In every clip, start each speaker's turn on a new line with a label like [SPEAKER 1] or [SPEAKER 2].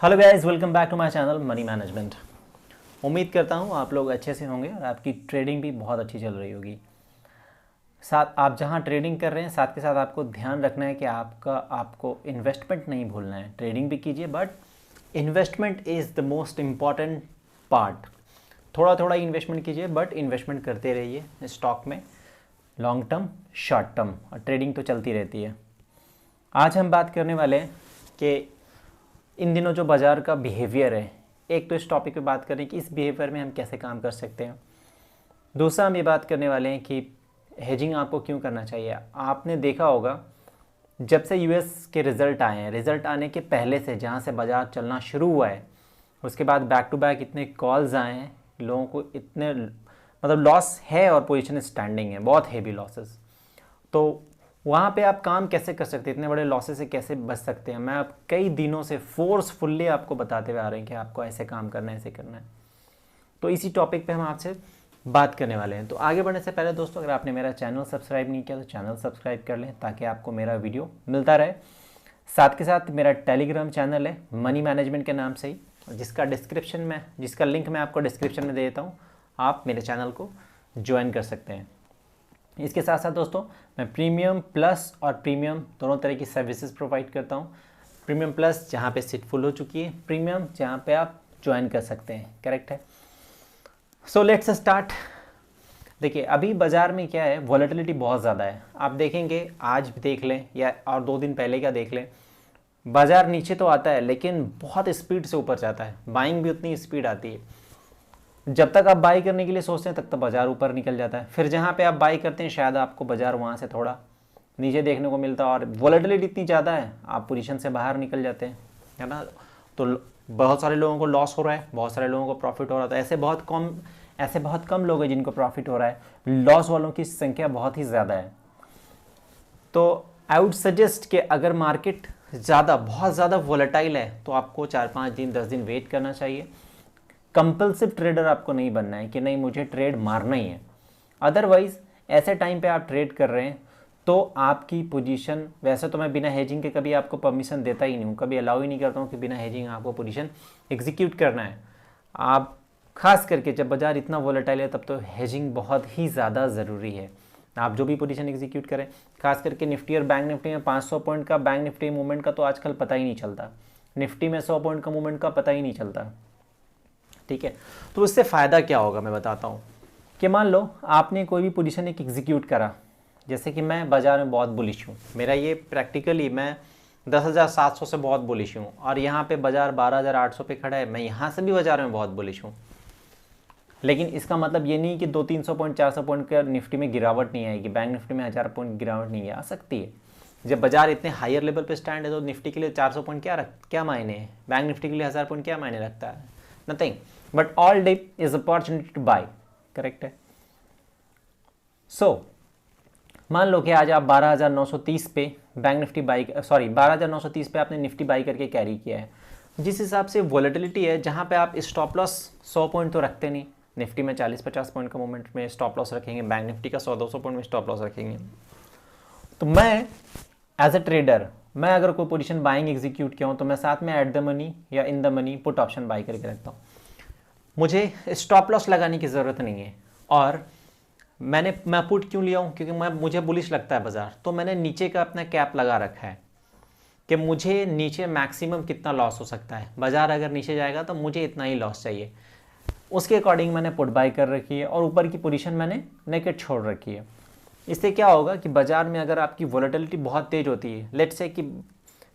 [SPEAKER 1] Hello guys, welcome back to my channel money management. उम्मीद करता हूँ आप लोग अच्छे से होंगे और आपकी ट्रेडिंग भी बहुत अच्छी चल रही होगी। साथ आप जहाँ ट्रेडिंग कर रहे हैं साथ के साथ आपको ध्यान रखना है कि आपको इन्वेस्टमेंट नहीं भूलना है। ट्रेडिंग भी कीजिए but investment is the most important part. थोड़ा थोड़ा इन्वेस्टमेंट कीजिए बट इन्वेस्टमेंट करते रहिए स्टॉक में, लॉन्ग टर्म शॉर्ट टर्म, और ट्रेडिंग तो चलती रहती है। आज हम बात करने वाले हैं कि इन दिनों जो बाज़ार का बिहेवियर है, एक तो इस टॉपिक पे बात करें कि इस बिहेवियर में हम कैसे काम कर सकते हैं। दूसरा हम ये बात करने वाले हैं कि हेजिंग आपको क्यों करना चाहिए। आपने देखा होगा जब से यूएस के रिज़ल्ट आए हैं, रिज़ल्ट आने के पहले से जहाँ से बाज़ार चलना शुरू हुआ है, उसके बाद बैक टू बैक इतने कॉल्स आए हैं, लोगों को इतने लॉस है और पोजीशन स्टैंडिंग है, बहुत हेवी लॉसेस। तो वहाँ पे आप काम कैसे कर सकते हैं, इतने बड़े लॉसेस से कैसे बच सकते हैं। मैं अब कई दिनों से फोर्सफुल्ली आपको बताते हुए आ रहे हैं कि आपको ऐसे काम करना है, ऐसे करना है। तो इसी टॉपिक पे हम आपसे बात करने वाले हैं। तो आगे बढ़ने से पहले दोस्तों, अगर आपने मेरा चैनल सब्सक्राइब नहीं किया तो चैनल सब्सक्राइब कर लें ताकि आपको मेरा वीडियो मिलता रहे। साथ के साथ मेरा टेलीग्राम चैनल है मनी मैनेजमेंट के नाम से ही, जिसका लिंक मैं आपको डिस्क्रिप्शन में दे देता हूँ। आप मेरे चैनल को ज्वाइन कर सकते हैं। इसके साथ साथ दोस्तों, मैं प्रीमियम प्लस और प्रीमियम दोनों तरह की सर्विसेज प्रोवाइड करता हूँ। प्रीमियम प्लस जहाँ पे सीट फुल हो चुकी है, प्रीमियम जहाँ पे आप ज्वाइन कर सकते हैं। करेक्ट है। So let's start. देखिए अभी बाज़ार में क्या है, वॉलेटिलिटी बहुत ज़्यादा है। आप देखेंगे, आज देख लें या और 2 दिन पहले क्या देख लें, बाज़ार नीचे तो आता है लेकिन बहुत स्पीड से ऊपर जाता है। बाइंग भी उतनी स्पीड आती है। जब तक आप बाई करने के लिए सोचते हैं तब तक बाज़ार ऊपर निकल जाता है। फिर जहाँ पे आप बाई करते हैं शायद आपको बाज़ार वहाँ से थोड़ा नीचे देखने को मिलता है और वॉलेटिलिटी इतनी ज़्यादा है, आप पोजीशन से बाहर निकल जाते हैं, है ना। तो बहुत सारे लोगों को लॉस हो रहा है, बहुत सारे लोगों को प्रॉफिट हो रहा था। ऐसे बहुत कम लोग हैं जिनको प्रॉफिट हो रहा है। लॉस वालों की संख्या बहुत ही ज़्यादा है। तो आई वुड सजेस्ट कि अगर मार्केट बहुत ज़्यादा वॉलेटाइल है तो आपको 4-5 दिन 10 दिन वेट करना चाहिए। कंपल्सिव ट्रेडर आपको नहीं बनना है कि नहीं मुझे ट्रेड मारना ही है। अदरवाइज ऐसे टाइम पे आप ट्रेड कर रहे हैं तो आपकी पोजीशन, वैसे तो मैं बिना हेजिंग के कभी आपको परमिशन देता ही नहीं हूँ, कभी अलाउ ही नहीं करता हूँ कि बिना हेजिंग आपको पोजीशन एग्जीक्यूट करना है। आप खास करके जब बाज़ार इतना वॉलेटाइल है तब तो हेजिंग बहुत ही ज़्यादा ज़रूरी है। आप जो भी पोजीशन एग्जीक्यूट करें, खास करके निफ्टी और बैंक निफ्टी में 500 पॉइंट का बैंक निफ्टी मूवमेंट का तो आजकल पता ही नहीं चलता। निफ्टी में 100 पॉइंट का मूवमेंट का पता ही नहीं चलता। ठीक है, तो इससे फ़ायदा क्या होगा मैं बताता हूँ कि मान लो आपने कोई भी पोजीशन एक एग्जीक्यूट करा। जैसे कि मैं बाज़ार में बहुत बुलिश हूँ, मेरा ये प्रैक्टिकली मैं 10,700 से बहुत बुलिश हूँ और यहाँ पे बाज़ार 12,800 पे खड़ा है। मैं यहाँ से भी बाज़ार में बहुत बुलिश हूँ, लेकिन इसका मतलब ये नहीं कि 200-300 पॉइंट 400 पॉइंट का निफ्टी में गिरावट नहीं आएगी, बैंक निफ्टी में 1000 पॉइंट गिरावट नहीं आ सकती है। जब बाज़ार इतने हायर लेवल पे स्टैंड है तो निफ्टी के लिए 400 पॉइंट क्या मायने है, बैंक निफ्टी के लिए 1000 पॉइंट क्या मायने रखता है, nothing. But all dip is opportunity to buy. Correct है। सो मान लो कि आज आप 12,930 पे बैंक निफ्टी 12,930 पे आपने निफ्टी बाई करके कैरी किया है। जिस हिसाब से वॉलेटिलिटी है, जहां पे आप स्टॉप लॉस 100 पॉइंट तो रखते नहीं, निफ्टी में 40-50 पॉइंट का मूवमेंट में स्टॉप लॉस रखेंगे, बैंक निफ्टी का 100-200 पॉइंट में स्टॉप लॉस रखेंगे। तो मैं एज अ ट्रेडर, मैं अगर कोई पोजीशन बाइंग एग्जीक्यूट किया हूँ तो मैं साथ में एट द मनी या in the money put option by करके रखता हूँ। मुझे स्टॉप लॉस लगाने की ज़रूरत नहीं है। और मैं पुट क्यों लिया हूँ, क्योंकि मुझे बुलिश लगता है बाज़ार, तो मैंने नीचे का अपना कैप लगा रखा है कि मुझे नीचे मैक्सिमम कितना लॉस हो सकता है। बाज़ार अगर नीचे जाएगा तो मुझे इतना ही लॉस चाहिए, उसके अकॉर्डिंग मैंने पुट बाई कर रखी है और ऊपर की पोजीशन मैंने नेकेड छोड़ रखी है। इससे क्या होगा कि बाज़ार में अगर आपकी वॉलेटिलिटी बहुत तेज़ होती है, लेट्स से कि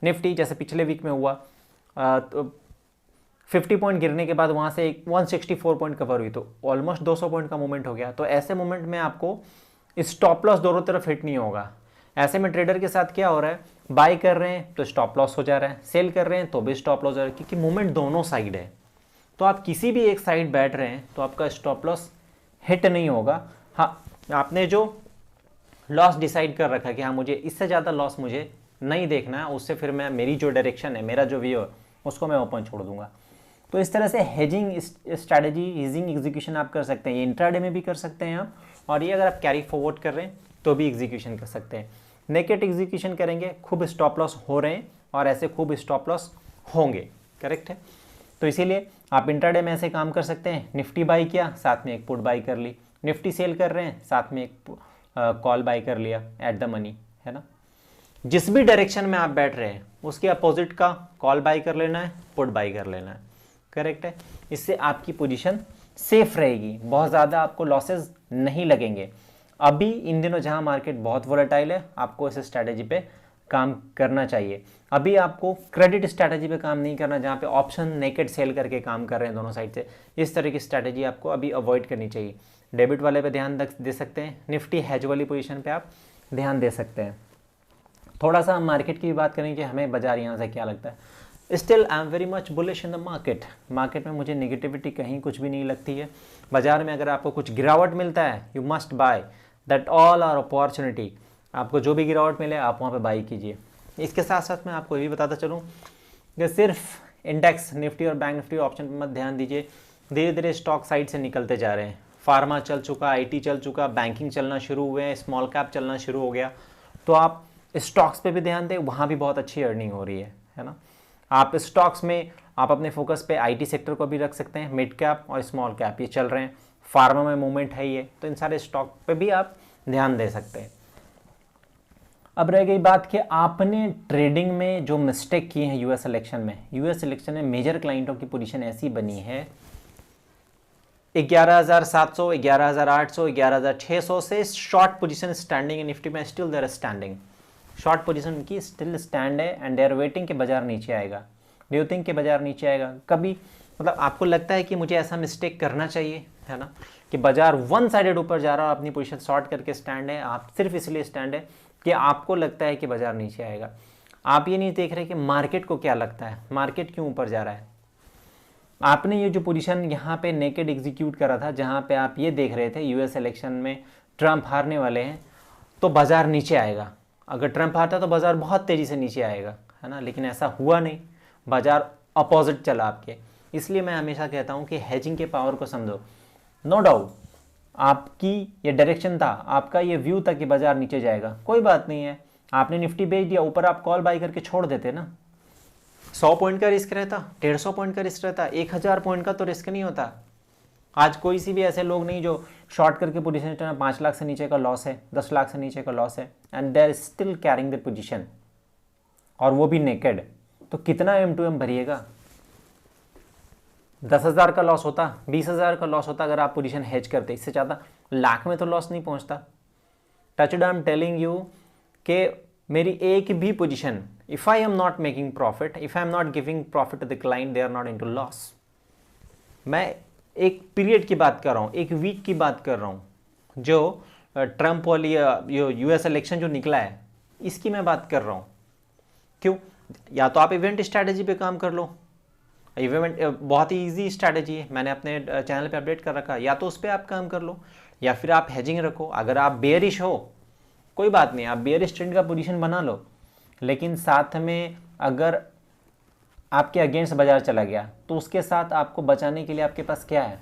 [SPEAKER 1] निफ्टी जैसे पिछले वीक में हुआ तो 50 पॉइंट गिरने के बाद वहाँ से एक 164 पॉइंट कवर हुई, तो ऑलमोस्ट 200 पॉइंट का मूवमेंट हो गया। तो ऐसे मूवमेंट में आपको स्टॉप लॉस दोनों तरफ हिट नहीं होगा। ऐसे में ट्रेडर के साथ क्या हो रहा है, बाई कर रहे हैं तो स्टॉप लॉस हो जा रहा है, सेल कर रहे हैं तो भी स्टॉप लॉस हो रहा है, क्योंकि मूवमेंट दोनों साइड है। तो आप किसी भी एक साइड बैठ रहे हैं तो आपका स्टॉप लॉस हिट नहीं होगा। हाँ, आपने जो लॉस डिसाइड कर रखा है कि हाँ मुझे इससे ज़्यादा लॉस मुझे नहीं देखना है, उससे फिर मैं मेरी जो डायरेक्शन है, मेरा जो व्यू है, उसको मैं ओपन छोड़ दूंगा। तो इस तरह से हेजिंग स्ट्रैटेजी, हेजिंग एग्जीक्यूशन आप कर सकते हैं। ये इंट्राडे में भी कर सकते हैं आप, और ये अगर आप कैरी फॉरवर्ड कर रहे हैं तो भी एग्जीक्यूशन कर सकते हैं। नेकेड एग्जीक्यूशन करेंगे, खूब स्टॉप लॉस हो रहे हैं और ऐसे खूब स्टॉप लॉस होंगे। करेक्ट है। तो इसीलिए आप इंट्राडे में ऐसे काम कर सकते हैं, निफ्टी बाई किया, साथ में एक पुट बाई कर ली, निफ्टी सेल कर रहे हैं, साथ में एक कॉल बाई कर लिया एट द मनी, है ना। जिस भी डायरेक्शन में आप बैठ रहे हैं उसके अपोजिट का कॉल बाई कर लेना है, पुट बाई कर लेना है, करेक्ट है। इससे आपकी पोजीशन सेफ रहेगी, बहुत ज़्यादा आपको लॉसेस नहीं लगेंगे। अभी इन दिनों जहां मार्केट बहुत वोलेटाइल है, आपको इस स्ट्रैटेजी पे काम करना चाहिए। अभी आपको क्रेडिट स्ट्रैटेजी पे काम नहीं करना, जहां पे ऑप्शन नेकेड सेल करके काम कर रहे हैं दोनों साइड से। इस तरह की स्ट्रैटेजी आपको अभी अवॉइड करनी चाहिए। डेबिट वाले पे ध्यान दे सकते हैं, निफ्टी हैज वाली पोजीशन पे आप ध्यान दे सकते हैं। थोड़ा सा हम मार्केट की भी बात करेंगे, हमें बाजार यहाँ से क्या लगता है। Still I am very much bullish in the market. Market में मुझे नेगेटिविटी कहीं कुछ भी नहीं लगती है। बाजार में अगर आपको कुछ गिरावट मिलता है, you must buy, that all are opportunity. आपको जो भी गिरावट मिले आप वहाँ पे बाई कीजिए। इसके साथ साथ मैं आपको ये भी बताता चलूँ कि सिर्फ इंडेक्स निफ्टी और बैंक निफ्टी ऑप्शन पर मत ध्यान दीजिए। धीरे धीरे स्टॉक साइड से निकलते जा रहे हैं। फार्मा चल चुका, IT चल चुका, बैंकिंग चलना शुरू हुए हैं, स्मॉल कैप चलना शुरू हो गया। तो आप स्टॉक्स पे भी ध्यान दें, वहाँ भी बहुत अच्छी अर्निंग हो रही है ना। आप स्टॉक्स में आप अपने फोकस पे IT सेक्टर को भी रख सकते हैं, मिड कैप और स्मॉल कैप ये चल रहे हैं, फार्मा में मूवमेंट है ये, तो इन सारे स्टॉक पे भी आप ध्यान दे सकते हैं। अब रह गई बात कि आपने ट्रेडिंग में जो मिस्टेक किए हैं यूएस इलेक्शन में मेजर क्लाइंटों की पोजीशन ऐसी बनी है 11,700, 11,800, 11,600 से शॉर्ट पोजीशन स्टैंडिंग है निफ्टी में, still there standing. Short position की स्टिल स्टैंड है एंड दे आर वेटिंग कि बाजार नीचे आएगा। डू यू थिंक कि बाजार नीचे आएगा कभी? मतलब आपको लगता है कि मुझे ऐसा मिस्टेक करना चाहिए, है ना, कि बाजार वन साइडेड ऊपर जा रहा है, अपनी पोजीशन शॉर्ट करके स्टैंड है, आप सिर्फ इसलिए स्टैंड है कि आपको लगता है कि बाजार नीचे आएगा। आप ये नहीं देख रहे कि मार्केट को क्या लगता है, मार्केट क्यों ऊपर जा रहा है। आपने ये जो पोजीशन यहाँ पे नेकेड एग्जीक्यूट करा था, जहाँ पे आप ये देख रहे थे यूएस इलेक्शन में ट्रंप हारने वाले हैं तो बाजार नीचे आएगा, अगर ट्रंप हारता तो बाजार बहुत तेज़ी से नीचे आएगा, है ना, लेकिन ऐसा हुआ नहीं, बाजार अपोजिट चला आपके। इसलिए मैं हमेशा कहता हूँ कि हेजिंग के पावर को समझो। नो डाउट आपकी ये डायरेक्शन था, आपका ये व्यू था कि बाजार नीचे जाएगा, कोई बात नहीं है, आपने निफ्टी बेच दिया, ऊपर आप कॉल बाई करके छोड़ देते ना। 100 पॉइंट का रिस्क रहता, 150 पॉइंट का रिस्क रहता, 1000 पॉइंट का तो रिस्क नहीं होता। आज कोई सी भी ऐसे लोग नहीं जो शॉर्ट करके पोजीशन 5 लाख से नीचे का लॉस है, 10 लाख से नीचे का लॉस है and they are still carrying the position, और वो भी नेकेड। तो कितना M2M भरिएगा? 10,000 का लॉस होता, 20,000 का लॉस होता अगर आप पोजीशन हेज करते, इससे ज़्यादा लाख में तो लॉस नहीं पहुंचता। Touched I am telling you कि मेरी एक भी position, if I am not making profit, if I am not giving profit to the client, they are not into loss. मैं एक पीरियड की बात कर रहा हूँ, एक वीक की बात कर रहा हूँ, जो ट्रंप वाली यूएस इलेक्शन जो निकला है इसकी मैं बात कर रहा हूँ। क्यों? या तो आप इवेंट स्ट्रैटेजी पे काम कर लो, इवेंट बहुत ही ईजी स्ट्रैटेजी है, मैंने अपने चैनल पे अपडेट कर रखा, या तो उस पर आप काम कर लो, या फिर आप हेजिंग रखो। अगर आप बेयरिश हो कोई बात नहीं, आप बेयरिश ट्रेंड का पोजीशन बना लो, लेकिन साथ में अगर आपके अगेंस्ट बाजार चला गया तो उसके साथ आपको बचाने के लिए आपके पास क्या है?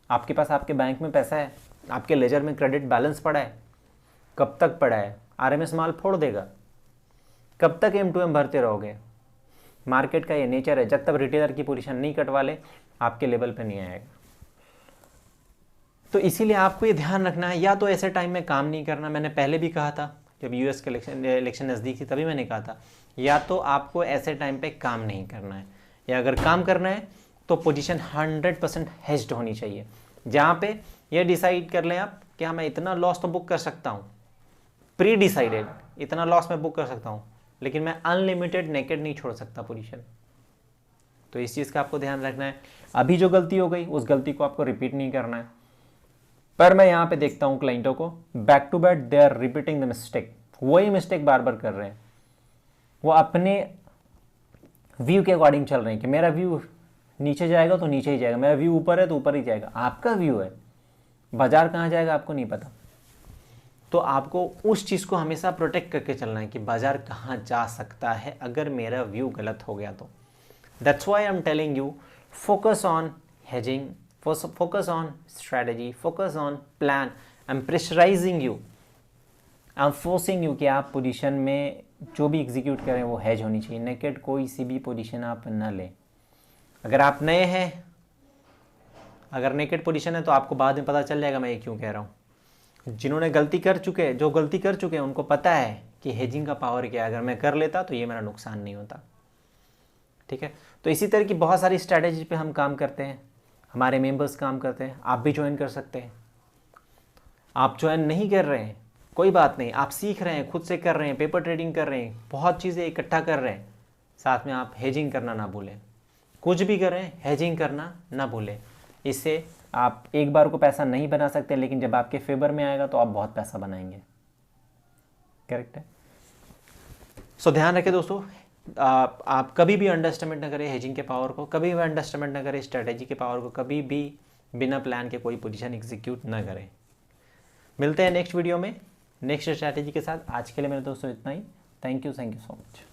[SPEAKER 1] आपके पास आपके बैंक में पैसा है, आपके लेजर में क्रेडिट बैलेंस पड़ा है। कब तक पड़ा है? RMS माल फोड़ देगा। कब तक M2M भरते रहोगे? मार्केट का ये नेचर है, जब तक रिटेलर की पोजीशन नहीं कटवा ले आपके लेवल पे नहीं आएगा। तो इसीलिए आपको ये ध्यान रखना है, या तो ऐसे टाइम में काम नहीं करना। मैंने पहले भी कहा था जब यूएस के इलेक्शन नज़दीक थी तभी मैंने कहा था, या तो आपको ऐसे टाइम पे काम नहीं करना है, या अगर काम करना है तो पोजीशन 100% हेज्ड होनी चाहिए, जहाँ पे ये डिसाइड कर लें आप कि हाँ मैं इतना लॉस तो बुक कर सकता हूँ, प्री डिसाइडेड इतना लॉस मैं बुक कर सकता हूँ, लेकिन मैं अनलिमिटेड नेकेड नहीं छोड़ सकता पोजीशन। तो इस चीज़ का आपको ध्यान रखना है। अभी जो गलती हो गई उस गलती को आपको रिपीट नहीं करना है। पर मैं यहाँ पे देखता हूँ क्लाइंटों को back to back they are repeating the mistake, वही मिस्टेक बार बार कर रहे हैं। वो अपने व्यू के अकॉर्डिंग चल रहे हैं कि मेरा व्यू नीचे जाएगा तो नीचे ही जाएगा, मेरा व्यू ऊपर है तो ऊपर ही जाएगा। आपका व्यू है, बाजार कहाँ जाएगा आपको नहीं पता। तो आपको उस चीज़ को हमेशा प्रोटेक्ट करके चलना है कि बाजार कहाँ जा सकता है अगर मेरा व्यू गलत हो गया तो। That's why I am telling you, focus on hedging, focus on strategy, focus on plan. I'm pressurizing you, I'm forcing you कि आप पोजीशन में जो भी एग्जीक्यूट करें वो हेज होनी चाहिए। नेकेड कोई सी भी पोजीशन आप ना लें, अगर आप नए हैं, अगर नेकेड पोजीशन है तो आपको बाद में पता चल जाएगा मैं ये क्यों कह रहा हूँ। जिन्होंने गलती कर चुके हैं, जो गलती कर चुके हैं, उनको पता है कि हेजिंग का पावर क्या है, अगर मैं कर लेता तो ये मेरा नुकसान नहीं होता। ठीक है, तो इसी तरह की बहुत सारी स्ट्रैटेजी पे हम काम करते हैं, हमारे मेंबर्स काम करते हैं। आप भी ज्वाइन कर सकते हैं। आप ज्वाइन नहीं कर रहे हैं कोई बात नहीं, आप सीख रहे हैं, खुद से कर रहे हैं, पेपर ट्रेडिंग कर रहे हैं, बहुत चीज़ें इकट्ठा कर रहे हैं, साथ में आप हेजिंग करना ना भूलें। कुछ भी करें, हेजिंग करना ना भूलें। इससे आप एक बार को पैसा नहीं बना सकते, लेकिन जब आपके फेवर में आएगा तो आप बहुत पैसा बनाएंगे। करेक्ट है। सो ध्यान रखें दोस्तों, आप कभी भी अंडरएस्टिमेट ना करें हेजिंग के पावर को, कभी भी अंडरएस्टिमेट ना करें स्ट्रेटेजी के पावर को, कभी भी बिना प्लान के कोई पोजीशन एग्जीक्यूट ना करें। मिलते हैं नेक्स्ट वीडियो में नेक्स्ट स्ट्रैटेजी के साथ। आज के लिए मेरे दोस्तों इतना ही। Thank you so much.